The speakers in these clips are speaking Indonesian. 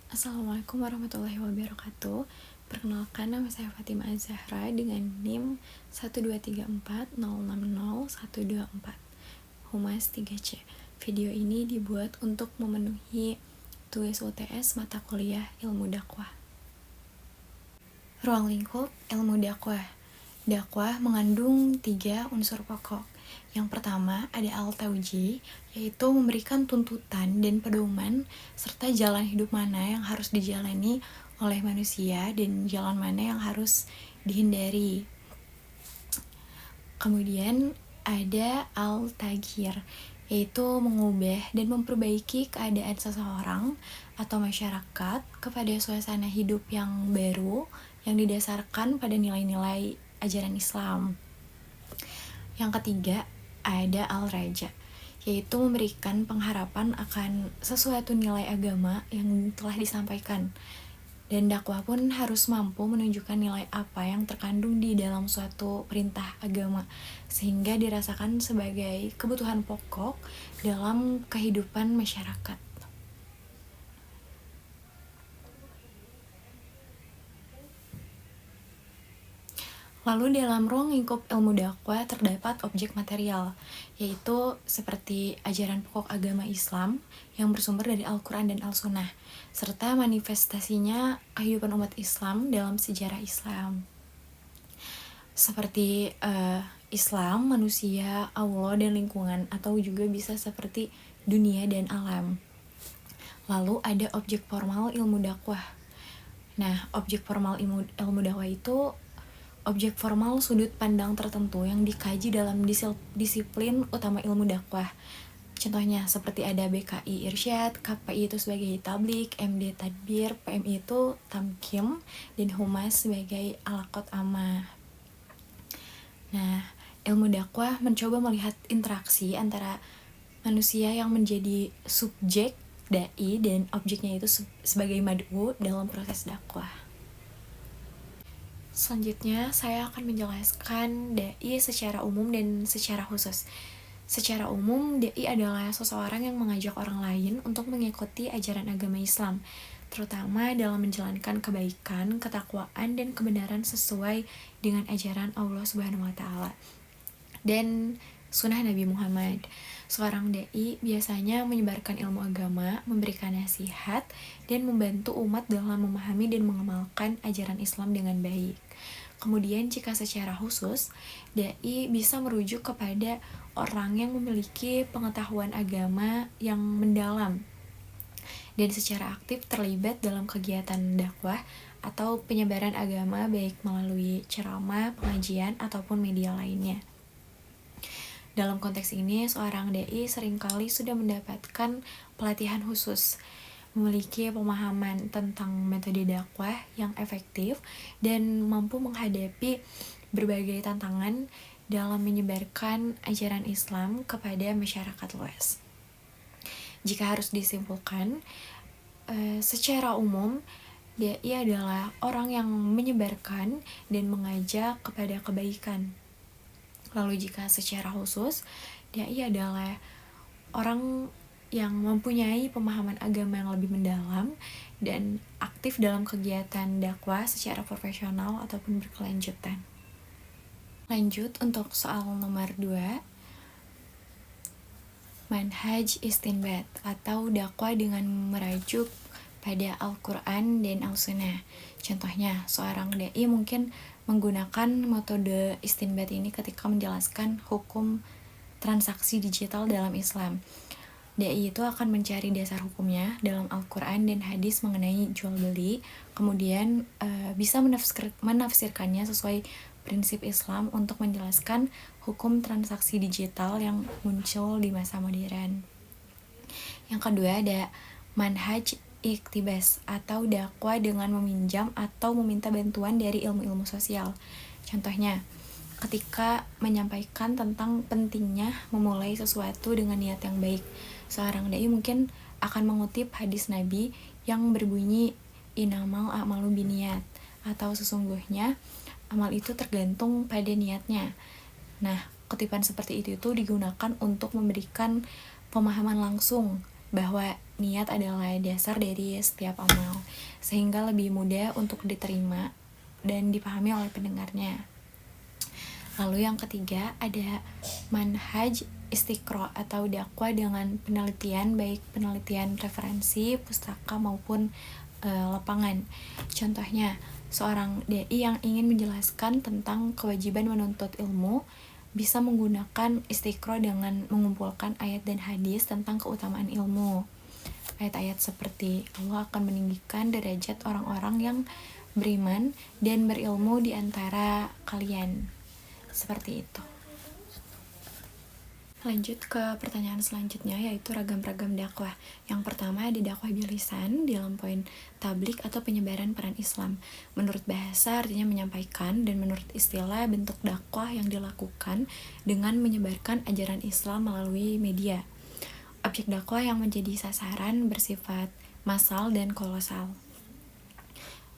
Assalamualaikum warahmatullahi wabarakatuh. Perkenalkan, nama saya Fatimah Az-Zahra dengan NIM 12340600124 Humas 3C. Video ini dibuat untuk memenuhi tugas UTS mata kuliah Ilmu Dakwah. Ruang lingkup ilmu dakwah. Dakwah mengandung 3 unsur pokok. Yang pertama ada al-tauji, yaitu memberikan tuntutan dan pedoman serta jalan hidup mana yang harus dijalani oleh manusia dan jalan mana yang harus dihindari. Kemudian ada al-taghir, yaitu mengubah dan memperbaiki keadaan seseorang atau masyarakat kepada suasana hidup yang baru yang didasarkan pada nilai-nilai ajaran Islam. Yang ketiga ada al-raja, yaitu memberikan pengharapan akan sesuatu nilai agama yang telah disampaikan. Dan dakwah pun harus mampu menunjukkan nilai apa yang terkandung di dalam suatu perintah agama, sehingga dirasakan sebagai kebutuhan pokok dalam kehidupan masyarakat. Lalu dalam ruang lingkup ilmu dakwah terdapat objek material, yaitu seperti ajaran pokok agama Islam yang bersumber dari Al-Quran dan Al-Sunnah, serta manifestasinya kehidupan umat Islam dalam sejarah Islam. Seperti Islam, manusia, Allah, dan lingkungan, atau juga bisa seperti dunia dan alam. Lalu ada objek formal ilmu dakwah. Nah, objek formal ilmu dakwah itu objek formal sudut pandang tertentu yang dikaji dalam disiplin utama ilmu dakwah. Contohnya seperti ada BKI Irsyad, KPI itu sebagai tablik, MD Tadbir, PMI itu tamkim, dan Humas sebagai alaqot amah. Nah, ilmu dakwah mencoba melihat interaksi antara manusia yang menjadi subjek dai dan objeknya itu sebagai mad'u dalam proses dakwah. Selanjutnya, saya akan menjelaskan dai secara umum dan secara khusus. Secara umum, dai adalah seseorang yang mengajak orang lain untuk mengikuti ajaran agama Islam, terutama dalam menjalankan kebaikan, ketakwaan, dan kebenaran sesuai dengan ajaran Allah Subhanahu wa Ta'ala dan sunnah Nabi Muhammad. Seorang dai biasanya menyebarkan ilmu agama, memberikan nasihat, dan membantu umat dalam memahami dan mengamalkan ajaran Islam dengan baik. Kemudian jika secara khusus, dai bisa merujuk kepada orang yang memiliki pengetahuan agama yang mendalam dan secara aktif terlibat dalam kegiatan dakwah atau penyebaran agama baik melalui ceramah, pengajian, ataupun media lainnya. Dalam konteks ini, seorang dai seringkali sudah mendapatkan pelatihan khusus, memiliki pemahaman tentang metode dakwah yang efektif, dan mampu menghadapi berbagai tantangan dalam menyebarkan ajaran Islam kepada masyarakat luas. Jika harus disimpulkan, secara umum, dai adalah orang yang menyebarkan dan mengajak kepada kebaikan. Lalu jika secara khusus, dai adalah orang yang mempunyai pemahaman agama yang lebih mendalam dan aktif dalam kegiatan dakwah secara profesional ataupun berkelanjutan. Lanjut untuk soal nomor 2, manhaj istinbat atau dakwah dengan merajuk pada Al-Quran dan Al-Sunnah. Contohnya, seorang dai mungkin menggunakan metode istinbat ini ketika menjelaskan hukum transaksi digital dalam Islam. Dai itu akan mencari dasar hukumnya dalam Al-Quran dan hadis mengenai jual beli, kemudian bisa menafsirkannya sesuai prinsip Islam untuk menjelaskan hukum transaksi digital yang muncul di masa modern. Yang kedua ada manhaj iktibas atau dakwah dengan meminjam atau meminta bantuan dari ilmu-ilmu sosial. Contohnya, ketika menyampaikan tentang pentingnya memulai sesuatu dengan niat yang baik, seorang dai mungkin akan mengutip hadis Nabi yang berbunyi innamal a'malu binniyat, atau sesungguhnya amal itu tergantung pada niatnya. Nah, kutipan seperti itu digunakan untuk memberikan pemahaman langsung bahwa niat adalah dasar dari setiap amal, sehingga lebih mudah untuk diterima dan dipahami oleh pendengarnya. Lalu yang ketiga ada manhaj istiqro atau dakwah dengan penelitian, baik penelitian referensi, pustaka maupun lapangan. Contohnya, seorang dai yang ingin menjelaskan tentang kewajiban menuntut ilmu bisa menggunakan istiqro dengan mengumpulkan ayat dan hadis tentang keutamaan ilmu. Ayat-ayat seperti Allah akan meninggikan derajat orang-orang yang beriman dan berilmu di antara kalian. Seperti itu. Lanjut ke pertanyaan selanjutnya, yaitu ragam-ragam dakwah. Yang pertama ada dakwah bilisan dalam poin tablik atau penyebaran peran Islam. Menurut bahasa artinya menyampaikan, dan menurut istilah bentuk dakwah yang dilakukan dengan menyebarkan ajaran Islam melalui media. Objek dakwah yang menjadi sasaran bersifat massal dan kolosal.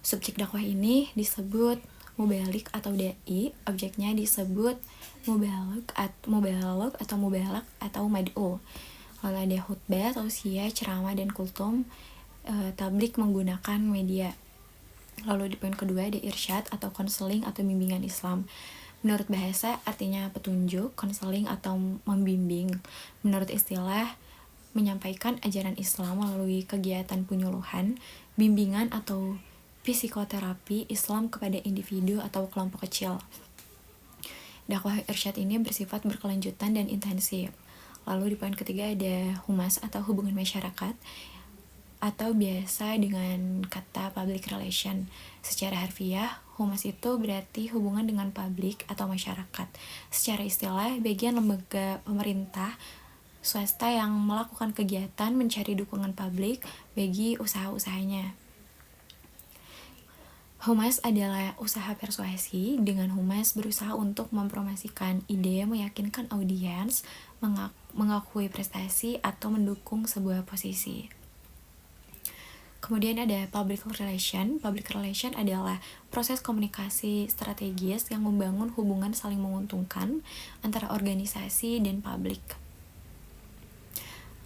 Subjek dakwah ini disebut mubalik atau dai, objeknya disebut mubalak atau mubalak atau mad'u. Lalu ada khutbah, tausiah, ceramah, dan kultum. Tablik menggunakan media. Lalu di poin kedua ada irsyad atau konseling atau bimbingan Islam. Menurut bahasa artinya petunjuk, konseling atau membimbing. Menurut istilah menyampaikan ajaran Islam melalui kegiatan penyuluhan, bimbingan atau psikoterapi Islam kepada individu atau kelompok kecil. Dakwah irsyad ini bersifat berkelanjutan dan intensif. Lalu di poin ketiga ada humas atau hubungan masyarakat, atau biasa dengan kata public relation. Secara harfiah, humas itu berarti hubungan dengan publik atau masyarakat. Secara istilah, bagian lembaga pemerintah swasta yang melakukan kegiatan mencari dukungan publik bagi usaha-usahanya. Humas adalah usaha persuasi. Dengan humas berusaha untuk mempromosikan ide, meyakinkan audiens, mengakui prestasi, atau mendukung sebuah posisi. Kemudian ada public relation. Public relation adalah proses komunikasi strategis yang membangun hubungan saling menguntungkan antara organisasi dan publik.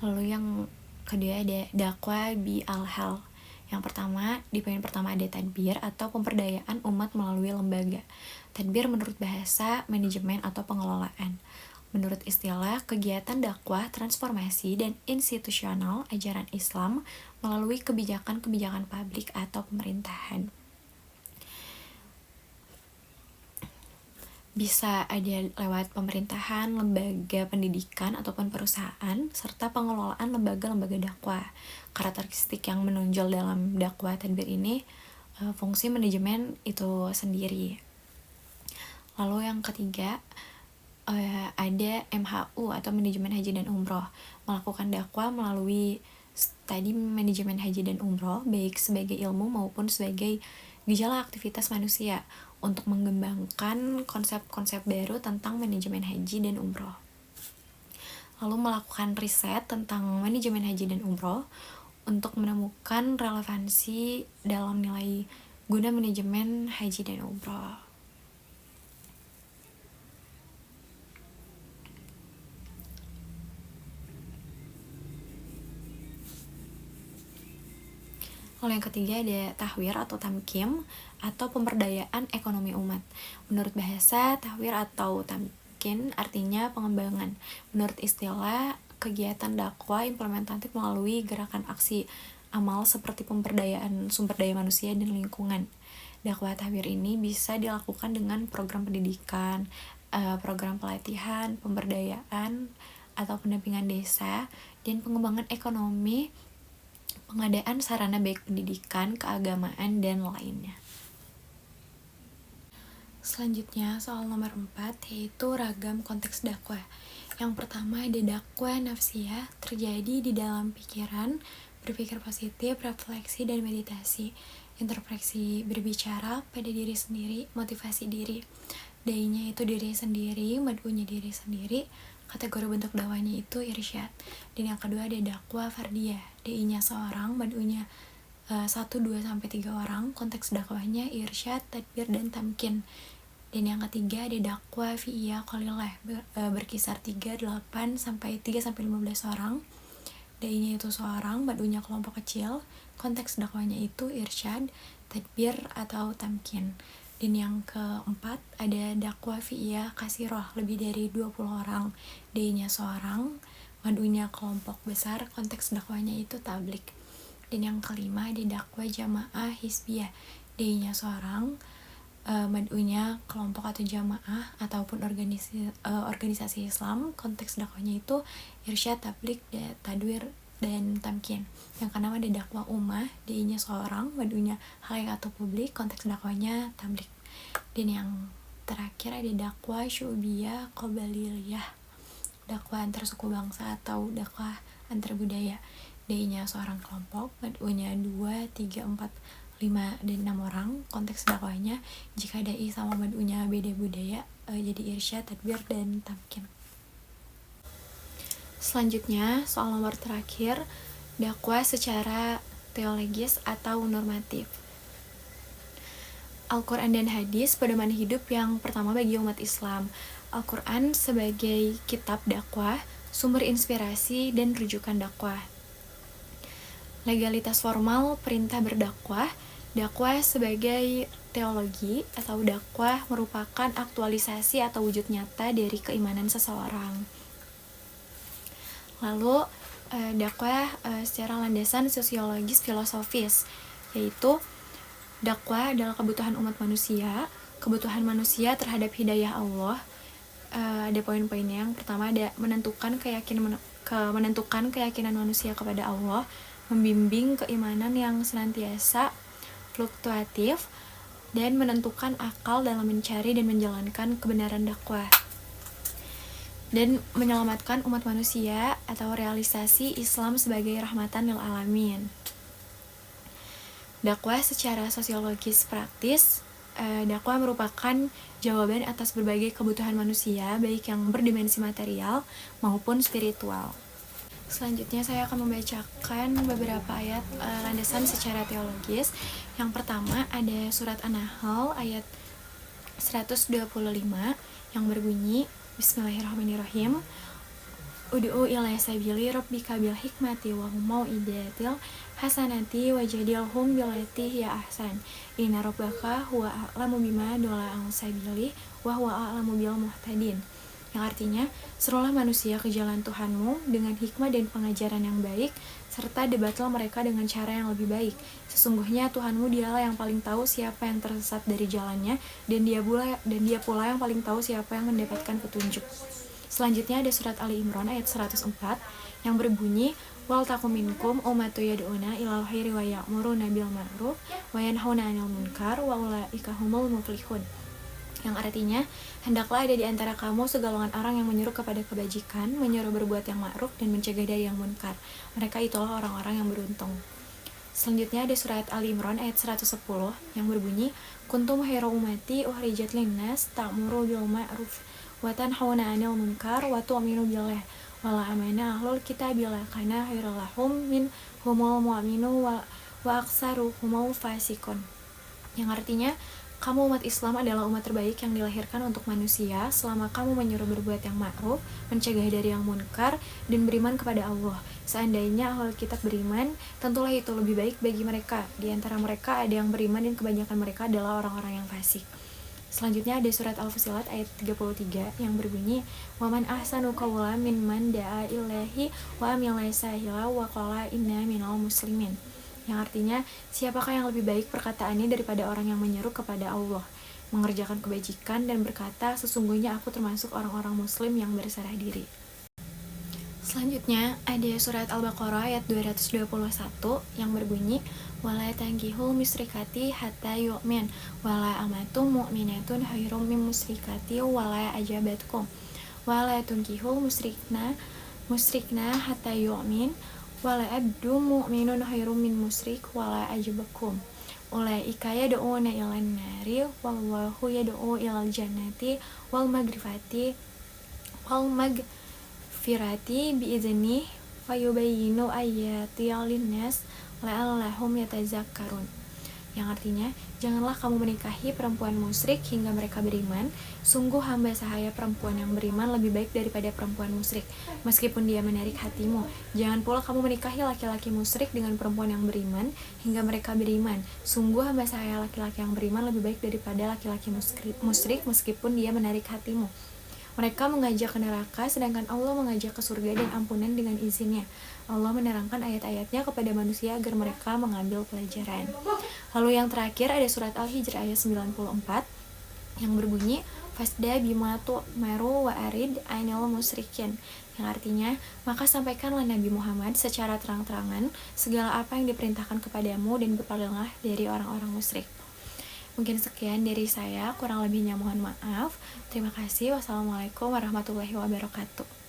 Lalu yang kedua ada dakwah bi al-hal. Yang pertama, di poin pertama ada tadbir atau pemberdayaan umat melalui lembaga. Tadbir menurut bahasa, manajemen atau pengelolaan. Menurut istilah, kegiatan dakwah, transformasi, dan institusional ajaran Islam melalui kebijakan-kebijakan publik atau pemerintahan. Bisa ada lewat pemerintahan, lembaga pendidikan, ataupun perusahaan, serta pengelolaan lembaga-lembaga dakwah. Karakteristik yang menonjol dalam dakwah tadbir ini, fungsi manajemen itu sendiri. Lalu yang ketiga, ada MHU atau manajemen haji dan umroh, melakukan dakwah melalui studi manajemen haji dan umroh, baik sebagai ilmu maupun sebagai gejala aktivitas manusia, untuk mengembangkan konsep-konsep baru tentang manajemen haji dan umroh. Lalu melakukan riset tentang manajemen haji dan umroh untuk menemukan relevansi dalam nilai guna manajemen haji dan umroh. Lalu yang ketiga ada tahwir atau tamkim atau pemberdayaan ekonomi umat. Menurut bahasa, tahwir atau tamkin artinya pengembangan. Menurut istilah, kegiatan dakwah implementatif melalui gerakan aksi amal seperti pemberdayaan sumber daya manusia dan lingkungan. Dakwah tahwir ini bisa dilakukan dengan program pendidikan, program pelatihan, pemberdayaan atau pendampingan desa, dan pengembangan ekonomi, pengadaan sarana baik pendidikan, keagamaan, dan lainnya. Selanjutnya soal nomor 4, yaitu ragam konteks dakwah. Yang pertama ada dakwah nafsiyah, terjadi di dalam pikiran, berpikir positif, refleksi, dan meditasi. Introspeksi berbicara pada diri sendiri, motivasi diri. Dai-nya itu diri sendiri, mad'unya diri sendiri. Kategori bentuk dakwahnya itu irsyad. Dan yang kedua ada dakwah fardiyah, dai-nya seorang, mad'unya 1, 2, sampai 3 orang. Konteks dakwahnya irsyad, tadbir, dan tamkin. Dan yang ketiga ada dakwah fi'iyah qalilah, berkisar 3, 8, sampai 3 sampai 15 orang. Dai-nya itu seorang, mad'unya kelompok kecil. Konteks dakwahnya itu irsyad, tadbir, atau tamkin. Dan yang keempat ada dakwah fi'iyah kasiroh, lebih dari 20 orang. Dai-nya seorang, mad'unya kelompok besar, konteks dakwahnya itu tablik. Dan yang kelima ada dakwah jamaah hisbiyah. Dai-nya seorang, mad'unya kelompok atau jamaah ataupun organisasi Islam. Konteks dakwahnya itu irsyad, tablik, tadwir, dan tamkin. Yang keenam ada dakwah ummah, dai-nya seorang, mad'unya halayak atau publik, konteks dakwahnya tablik. Dan yang terakhir ada dakwah syu'biyah qabaliyah, dakwah antar suku bangsa atau dakwah antar budaya. Dai-nya seorang kelompok, mad'unya 2, 3, 4, 5, dan 6 orang. Konteks dakwahnya jika dai sama mad'unya beda budaya, jadi irsyad, tadbir, dan tamkin. Selanjutnya, soal nomor terakhir, dakwah secara teologis atau normatif. Al-Quran dan hadis pedoman hidup yang pertama bagi umat Islam. Al-Quran sebagai kitab dakwah, sumber inspirasi, dan rujukan dakwah. Legalitas formal perintah berdakwah. Dakwah sebagai teologi atau dakwah merupakan aktualisasi atau wujud nyata dari keimanan seseorang. Lalu dakwah secara landasan sosiologis filosofis, yaitu dakwah adalah kebutuhan umat manusia, kebutuhan manusia terhadap hidayah Allah. Ada poin-poinnya. Yang pertama ada menentukan keyakinan manusia kepada Allah, membimbing keimanan yang senantiasa fluktuatif, dan menentukan akal dalam mencari dan menjalankan kebenaran dakwah, dan menyelamatkan umat manusia atau realisasi Islam sebagai rahmatan lil alamin. Dakwah secara sosiologis praktis. Dakwah merupakan jawaban atas berbagai kebutuhan manusia, baik yang berdimensi material maupun spiritual. Selanjutnya saya akan membacakan beberapa ayat landasan secara teologis. Yang pertama ada surat An-Nahl ayat 125 yang berbunyi, Bismillahirrahmanirrahim. Ud'u ila sabili rabbika bil hikmati wa mau'izatil hasanati wajadilhum billati hiya ahsan. Inna rabbaka huwa a'lamu bima dalla an sabili wa huwa a'lamu bil muhtadin. Yang artinya, serulah manusia ke jalan Tuhanmu dengan hikmah dan pengajaran yang baik, serta debatlah mereka dengan cara yang lebih baik. Sesungguhnya Tuhanmu dialah yang paling tahu siapa yang tersesat dari jalannya, dan dia pula yang paling tahu siapa yang mendapatkan petunjuk. Selanjutnya ada surat Ali Imran ayat 104 yang berbunyi, wal takum minkum ummatu yad'una ilal khairi wa ya'muruna bil ma'ruf wa yanhauna 'anil munkar wa ulaika humul muflihun. Yang artinya, hendaklah ada di antara kamu segolongan orang yang menyeru kepada kebajikan, menyuruh berbuat yang ma'ruf, dan mencegah dari yang munkar. Mereka itulah orang-orang yang beruntung. Selanjutnya ada surat Ali Imran ayat 110 yang berbunyi, kuntum khairu ummati ukhrijat linnas ta'muru bil ma'ruf wa tanhauna 'anil munkar wa tu'minu billah wa la amana ahlul kitabi lakana khairul lahum min humul mu'minu wa aksaruhum fasikun. Yang artinya, kamu umat Islam adalah umat terbaik yang dilahirkan untuk manusia selama kamu menyuruh berbuat yang ma'ruf, mencegah dari yang munkar, dan beriman kepada Allah. Seandainya ahlul kitab beriman, tentulah itu lebih baik bagi mereka. Di antara mereka ada yang beriman dan kebanyakan mereka adalah orang-orang yang fasik. Selanjutnya ada surat Al-Fusilat ayat 33 yang berbunyi, waman ahsanu qawlan mimman da'a ilahi wa amila sahila wa qala inna minal muslimin. Yang artinya, siapakah yang lebih baik perkataannya daripada orang yang menyeru kepada Allah, mengerjakan kebajikan, dan berkata, sesungguhnya aku termasuk orang-orang muslim yang berserah diri. Selanjutnya, ada surat Al-Baqarah ayat 221 yang berbunyi, wala tankihul musyrikati hatta yu'min, wala amatum mu'minatun khairum min musyrikati wala ajabatkum, wala tunkihul musyrikna hatta yu'min, wala abdu mu'minun khairum min musyrik wala ajabakum. Ulaika yad'una ilan nari wallahu yad'u ilal jannati wal magfirati bi'idznih wa yubayyinu ayati linnas la'allahum yatazakkarun. yang artinya, janganlah kamu menikahi perempuan musyrik hingga mereka beriman. Sungguh hamba sahaya perempuan yang beriman lebih baik daripada perempuan musyrik, meskipun dia menarik hatimu. Jangan pula kamu menikahi laki-laki musyrik dengan perempuan yang beriman hingga mereka beriman. Sungguh hamba sahaya laki-laki yang beriman lebih baik daripada laki-laki musyrik meskipun dia menarik hatimu. Mereka mengajak ke neraka, sedangkan Allah mengajak ke surga dan ampunan dengan izinnya. Allah menerangkan ayat-ayatnya kepada manusia agar mereka mengambil pelajaran. Lalu yang terakhir ada surat Al-Hijr ayat 94 yang berbunyi, Fasda bima tu'maru wa arid ainil musyrikin, yang artinya, maka sampaikanlah Nabi Muhammad secara terang-terangan segala apa yang diperintahkan kepadamu dan berpalinglah dari orang-orang musyrik. Mungkin sekian dari saya, kurang lebihnya mohon maaf. Terima kasih. Wassalamualaikum warahmatullahi wabarakatuh.